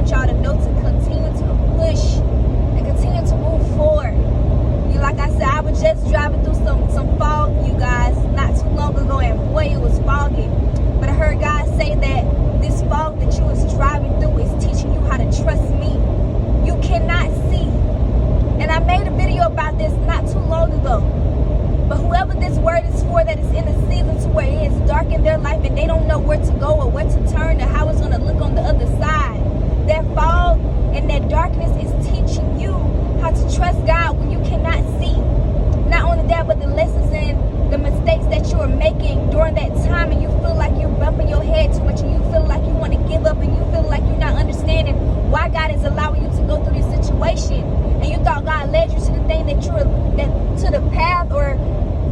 want y'all to know to continue to push and continue to move forward. Like I said, I was just driving through some fog, you guys, not too long ago, and boy, it was foggy. But I heard God say that this fog that you was driving through is teaching you how to trust me. You cannot see. And I made a video about this not too long ago. But whoever this word is for, that is in a season to where it is dark in their life and they don't know where to go or where to turn or how it's going to look on the other side. That fog and that darkness is teaching you how to trust God when you cannot see. Not only that, but the lessons and the mistakes that you are making during that time, and you feel like you're bumping your head too much, and you feel like you want to give up, and you feel like you're not understanding why God is allowing you to go through this situation, and you thought God led you to the thing that to the path or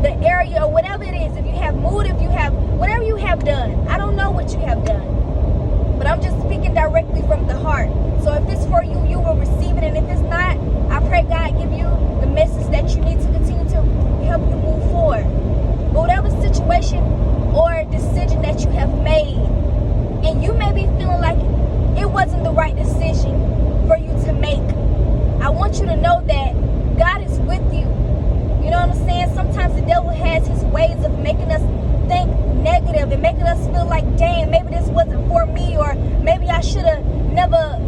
the area or whatever it is. If you have moved, if you have whatever you have done, I don't know what you have done, but I'm just speaking directly from the heart. So if it's for you, you will receive it, and if it's not, I pray God give you the message that you need to continue to help you move forward. But whatever situation or decision that you have made, and you may be feeling like it wasn't the right decision for you to make, I want you to know that God is with you. You know what I'm saying? Sometimes the devil has his ways of making us think negative and making us feel like, dang, maybe this wasn't for me, or maybe I should have never,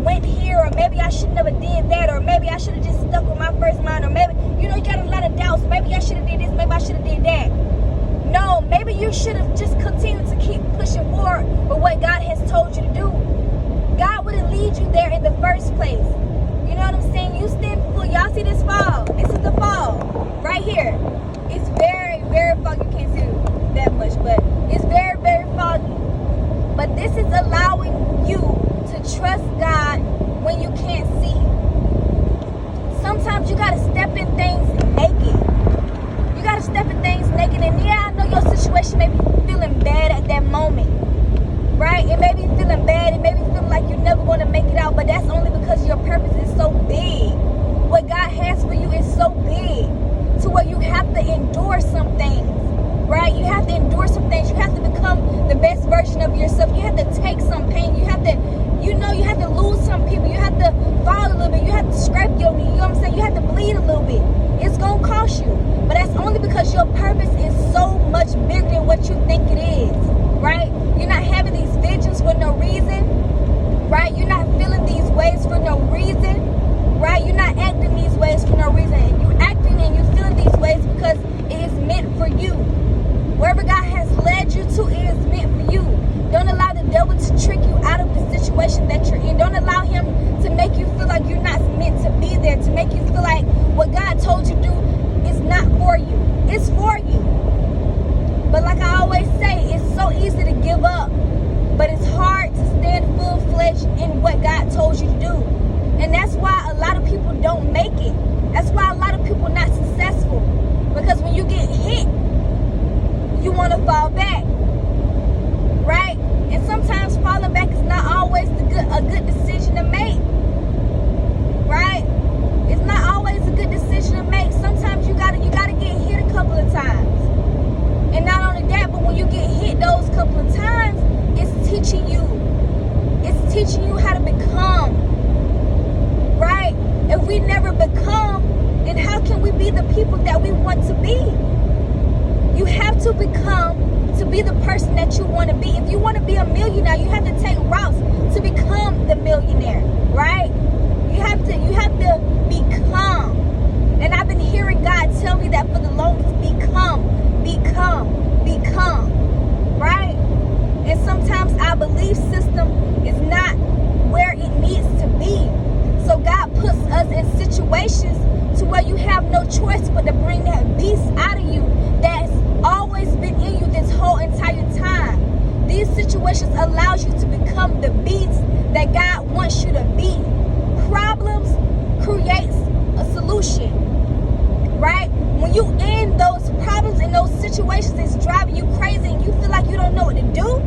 went here, or maybe I should never did that, or maybe I should have just stuck with my first mind, or maybe, you got a lot of doubts. Maybe I should have did this, maybe I should have did that. No, maybe you should have just continued to keep pushing forward with what God has told you to do. God wouldn't lead you there in the first place. You know what I'm saying? You stand full. Y'all see this fog? This is the fog right here. It's very, very foggy. You can't see that much, but it's very, very foggy. But this is allowing you to trust God when you can't see. Sometimes you got to step in things naked. You got to step in things naked. And yeah, I know your situation may be feeling bad at that moment, right? It may be feeling bad. It may be feeling like you're never going to make it out. But that's only because your purpose is so big. What God has for you is so big to where you have to endure some things, right? You have to endure some things. You have to become the best version of yourself. You have to take some pain. You have to, you have to lose some people. You have to fall a little bit. You have to scrape your knee. You know what I'm saying? You have to bleed a little bit. It's going to cost you. But that's only because your purpose is so much bigger than what you think it is, right? You're not having these visions for no reason, right? You're not feeling these ways for no reason, right? You're not acting these ways for no reason. You're acting and you're feeling these ways because it is meant for you. Wherever God has led you to, it is meant for you. Don't allow the devil to trick you out of the situation that you're in. Don't allow him to make you feel like you're not meant to be there, to make you feel like what God told you to do is not for you. It's for you. But like I always say, it's so easy to give up. But it's hard to stand full-fledged in what God told you to do. And that's why a lot of people don't make it. That's why a lot of people are not successful. Because when you get hit, you want to fall back, right? And sometimes falling back is not always a good decision to make, right? It's not always a good decision to make. Sometimes you gotta get hit a couple of times, and not only that, but when you get hit those couple of times, it's teaching you how to become, right? If we never become, then how can we be the people that we want to be? You have to become to be the person that you want to be. If you want to be a millionaire, you have to take routes to become the millionaire, right? You have to become. And I've been hearing God tell me that for the longest. Become, right? And sometimes our belief system is not where it needs to be. So God puts us in situations to where you have no choice but to bring that beast out of you that's always been in you this whole entire time. These situations allows you to become the beast that God wants you to be. Problems creates a solution, right? When you in those problems and those situations that's driving you crazy and you feel like you don't know what to do,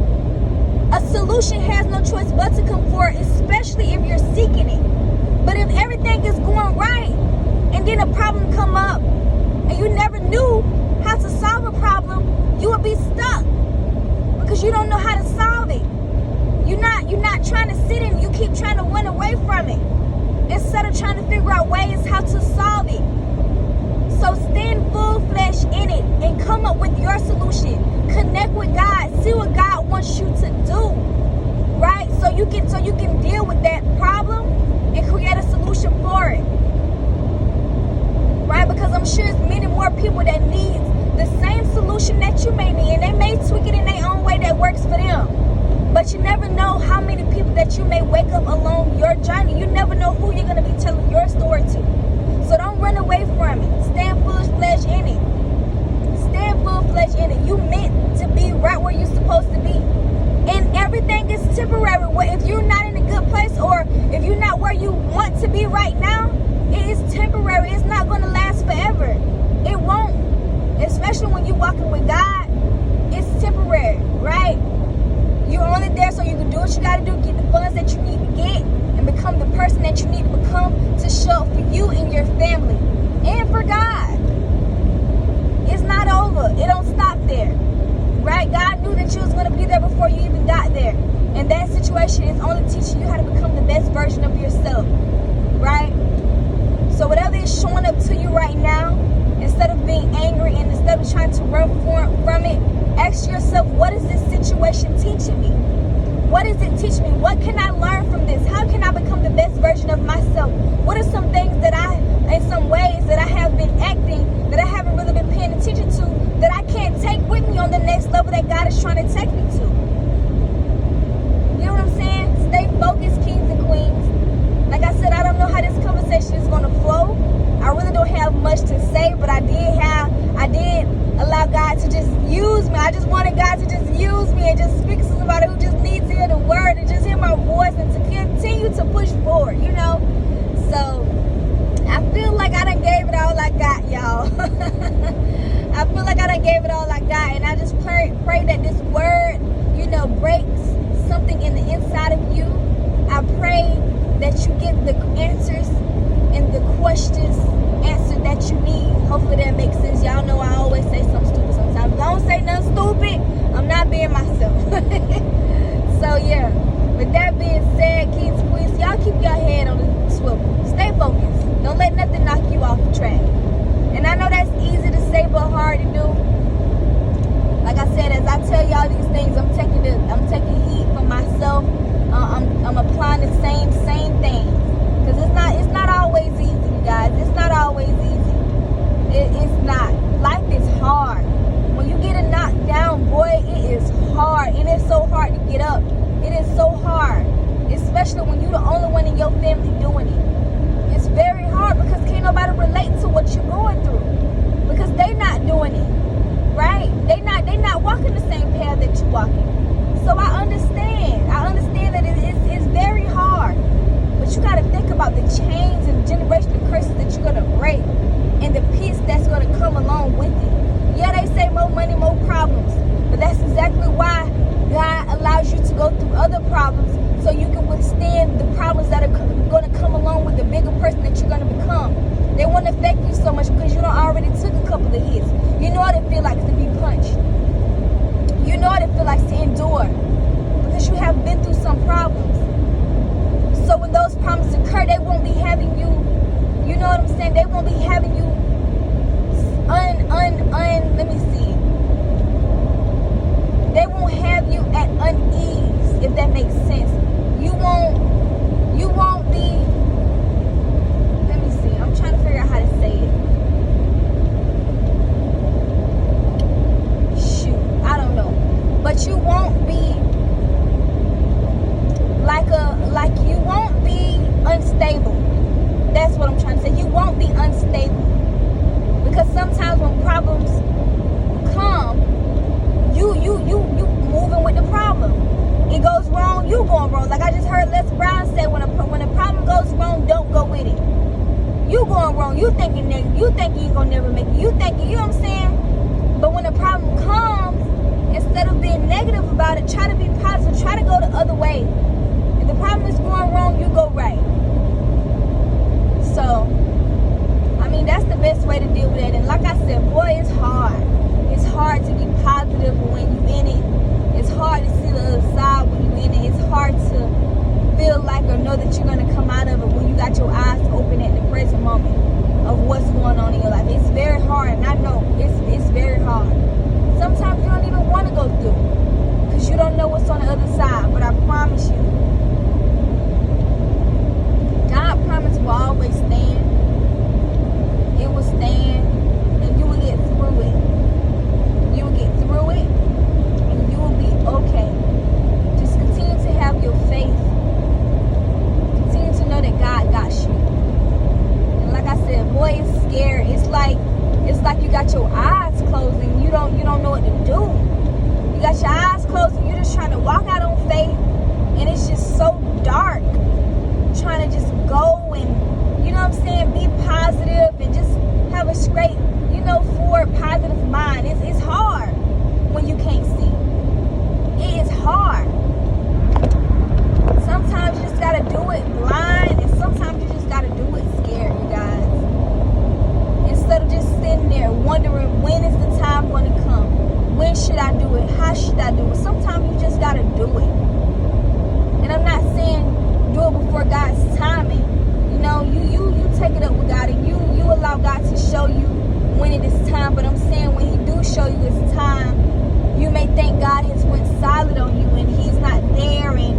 a solution has no choice but to come forward, especially if you're seeking it. But if everything is going right and then a problem come up and you never knew how to solve a problem, you will be stuck because you don't know how to solve it. You're not trying to sit in, you keep trying to trying to figure out ways how to solve it. So stand full flesh in it and come up with your solution. Connect with God. See what God wants you to do. Right? So you can deal with that problem and create a solution for it. Right? Because I'm sure there's many more people that need the same solution that you may need, and they may tweak it in their own way that works for them. But you never know how many people that you may wake up along your journey. You never know who you're going to be telling your story to. So don't run away from it. Stand full fledged in it. Stand full fledged in it. You meant to be right where you're supposed to be. And everything is temporary. If you're not in a good place, or if you're not where you want to be right now, it is temporary. It's not going to last forever. It won't. Especially when you're walking with God, it's temporary, right? You're only there so you can do what you got to do, get the funds that you need to get, and become the person that you need to become to show up for you and your family and for God. It's not over. It don't stop there, right? God knew that you was going to be there before you even got there. And that situation is only teaching you how to become the best version of yourself, right? So whatever is showing up to you right now, instead of being angry and instead of trying to run from it, ask yourself, what is this situation teaching me? What is it teaching me? What can I learn from this? How can I become the best version of myself? What are some things that in some ways that I have been acting, that I haven't really been paying attention to, that I can't take with me on the next level that God is trying to take me to? You know what I'm saying? Stay focused, kings and queens. Like I said, I don't know how this conversation is going to flow. I really don't have much to say, but I did allow God to just use me. I just wanted God to just use me and just speak to somebody who just needs to hear the word and just hear my voice and to continue to push forward, you know? So I feel like I done gave it all I got, y'all. I feel like I done gave it all I got, and I just pray that this word, you know, breaks something in the inside of you. I pray that you get the answers and the questions answered that you need. Hopefully that makes sense. Y'all know I always say something stupid sometimes. If I don't say nothing stupid, I'm not being myself. So yeah, with that being said, kids, please, y'all keep your head on the swivel. Stay focused. Don't let nothing knock you off the track. And I know that's easy to say but hard to do. Like I said, as I tell y'all these things, I'm taking heat for myself. I'm applying the same thing. Because it's not always easy, you guys. It's not always easy. It's not. Life is hard. When you get a knocked down, boy, it is hard. It is so hard to get up. It is so hard. Especially when you're the only one in your family doing it. It's very hard because can't nobody relate to what you're going through. Because they not doing it. Right? They not walking the same path that you're walking. So I understand. That it's very hard. But you got to think about the chains and generational curses that you're going to break and the peace that's going to come along with it. Yeah, they say more money, more problems. But that's exactly why God allows you to go through other problems so you can withstand the problems that are going to come along with the bigger person that you're going to become. They won't affect you so much because you already took a couple of hits. You know what it feels like to be punched. You know what it feels like to endure because you have been through some problems. So when those problems occur, they won't be having you, you know what I'm saying? They won't be having you let me see. They won't have you at unease, if that makes sense. You won't be, let me see. I'm trying to figure out how to say it. Shoot, I don't know. But you won't be you won't be unstable. That's what I'm trying to say. You won't be unstable. Because sometimes when problems come, you moving with the problem. It goes wrong, you going wrong. Like I just heard Les Brown say, when a problem goes wrong, don't go with it. You going wrong. You thinking negative. You think you ain't gonna never make it. You thinking, you know what I'm saying? But when a problem comes, instead of being negative about it, try to be positive. Try to go the other way. If the problem is going wrong, you go right. So, I mean, that's the best way to deal with it. And like I said, boy, it's hard. It's hard to be positive when you're in it. It's hard to see the other side when you're in it. It's hard to feel like or know that you're going to come out of it when you got your eyes open It's hard when you can't see. It is hard. Sometimes you just gotta do it blind, and sometimes you just gotta do it scared, you guys. Instead of just sitting there wondering, when is the time going to come? When should I do it? How should I do it? Sometimes you just gotta do it. And I'm not saying do it before God's timing. You know, you take it up with God, and you allow God to show you when it is time. But I'm saying when He do show you it's time, you may think God has went silent on you and He's not there, and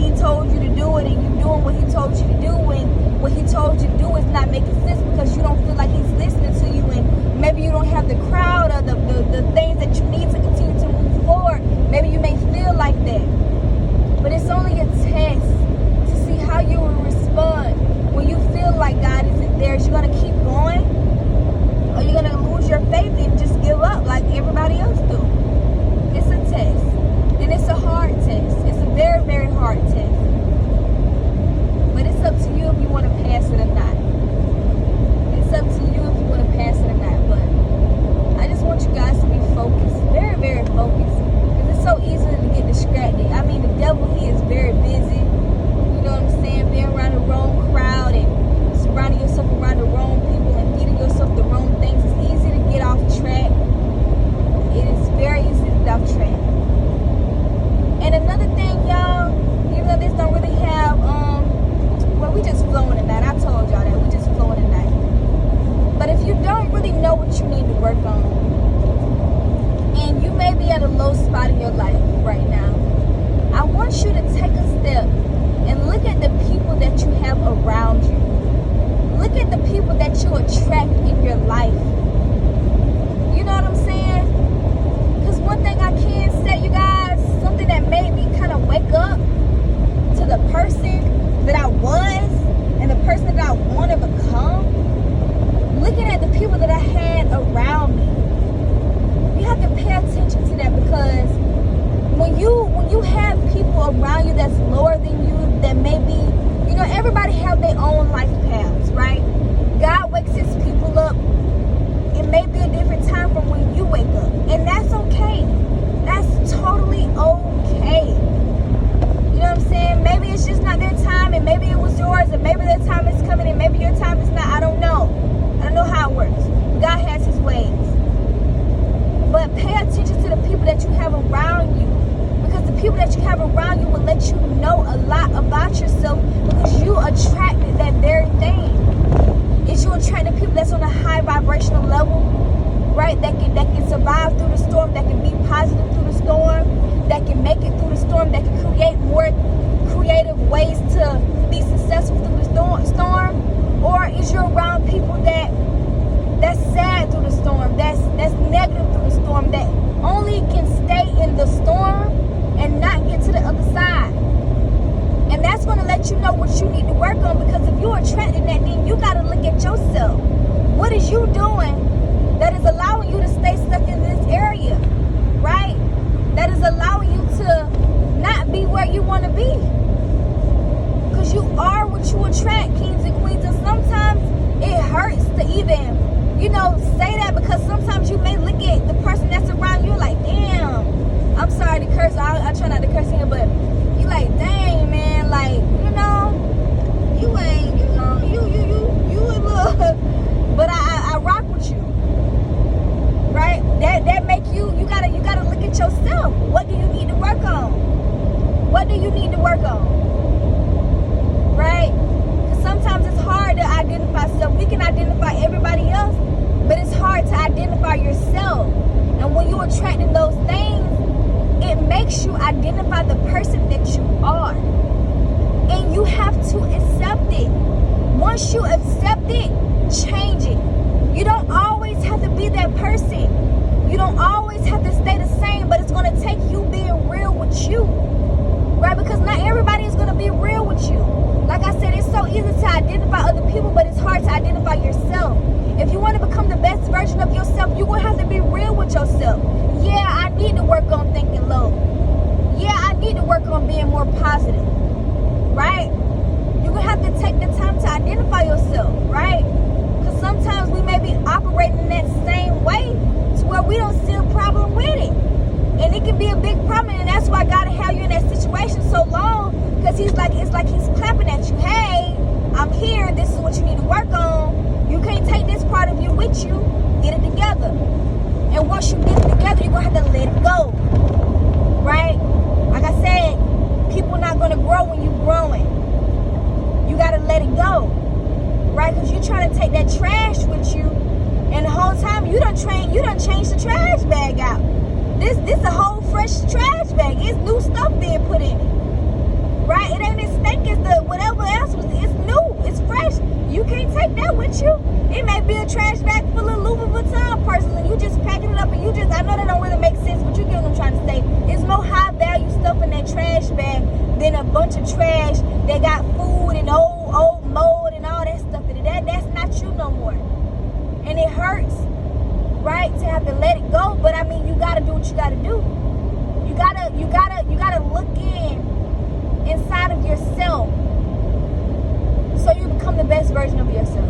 He told you to do it, and you're doing what He told you to do, and what He told you to do is not making sense because you don't feel like He's listening to you, and maybe you don't have the crowd or the things that you need to continue to move forward. Maybe you may feel like that. But it's only a test to see how you will respond when you feel like God isn't there. Is you going to keep going? Or are you going to lose your faith and just give up like everybody else do? It's a test. And it's a hard test. It's a very, very hard test. But it's up to you if you want to pass it or not. It's up to you if you want to pass it or not. But I just want you guys to be focused. Very, very focused. Because it's so easy to get distracted. I mean, the devil, he is very busy. You know what I'm saying? Being around the wrong crowd and surrounding yourself around the wrong people and feeding yourself the wrong things. It's easy to get off track. It is very easy to get off track. And another thing, y'all, even though this don't really have, well, we just flowing tonight. I told y'all that. We just flowing tonight. But if you don't really know what you need to work on, and you may be at a low spot in your life right now, I want you to take a step and look at the people that you have around you. Look at the people that you attract in your life. You know what I'm saying? Because one thing I can say, you guys, something that made me kind of wake up to the person that I was and the person that I want to become, looking at the people that I had around me. You have to pay attention to that, because when you have people around you that's lower than you, that maybe, you know, everybody have their own life paths, right? God wakes His people up. It may be a different time from when you wake up, and that's okay. That's totally okay. You know what I'm saying? Maybe it's just not their time, and maybe it was yours, and maybe their time is coming, and maybe your time is not. I don't know. I don't know how it works. God has His ways. But pay attention to the people that you have around you, because the people that you have around you will let you know a lot about yourself, because you attracted that very thing. Is you attract the people that's on a high vibrational level, right? That can survive through the storm, that can be positive through the storm, that can make it through the storm, that can create more creative ways to be successful through the storm? Or is you around people that's sad through the storm, that's negative through the storm, that only can stay in the storm and not get to the other side? And that's going to let you know what you need to work on, because if you're attracting that, then you got to look at yourself. What is you doing that is allowing you to stay stuck in this area, right? That is allowing you to not be where you want to be. Because you are what you attract, kings and queens. And sometimes it hurts to even, you know, say that, because sometimes you may look at the person that's around you like, damn, I'm sorry to curse. I try not to curse here, but you like, dang, man, like, you know, you ain't, you know, you a little, but I rock with you, right? That make you gotta look at yourself. What do you need to work on? What do you need to work on, right? Because sometimes it's hard to identify self. We can identify everybody else, but it's hard to identify yourself. And when you're attracting those things, it makes you identify the person that you are. And you have to accept it. Once you accept it, change it. You don't always have to be that person. You don't always have to stay the same, but it's going to take you being real with you. Right? Because not everybody is going to be real with you. Like I said, it's so easy to identify other people, but it's hard to identify yourself. If you want to become the best version of yourself, you're going to have to be real with yourself. Yeah, I need to work on thinking low. Yeah, I need to work on being more positive. Right? You're going to have to take the time to identify yourself. Right? Because sometimes we may be operating in that same way to where we don't see a problem with it. And it can be a big problem, and that's why God will have you in that situation so long, because it's like he's clapping at you. Hey, I'm here. This is what you need to work on. You can't take this part of you with you. Get it together. And once you get it together, you're going to have to let it go. Right? Like I said, people not going to grow when you're growing. You got to let it go. Right? Because you're trying to take that trash with you, and the whole time you done change the trash bag out. This a whole fresh trash bag. It's new stuff being put in it. Right? It ain't as stink as the whatever else was. It's new. It's fresh. You can't take that with you. It may be a trash bag full of Louis Vuitton purses, and you just packing it up, and I know that don't really make sense, but you get what I'm trying to say. It's more high value stuff in that trash bag than a bunch of trash that got food and old mold and all that stuff in it. That's not you no more. And it hurts, right, to have to let it go. But I mean, you gotta do what you gotta do. You gotta look inside of yourself, so you become the best version of yourself.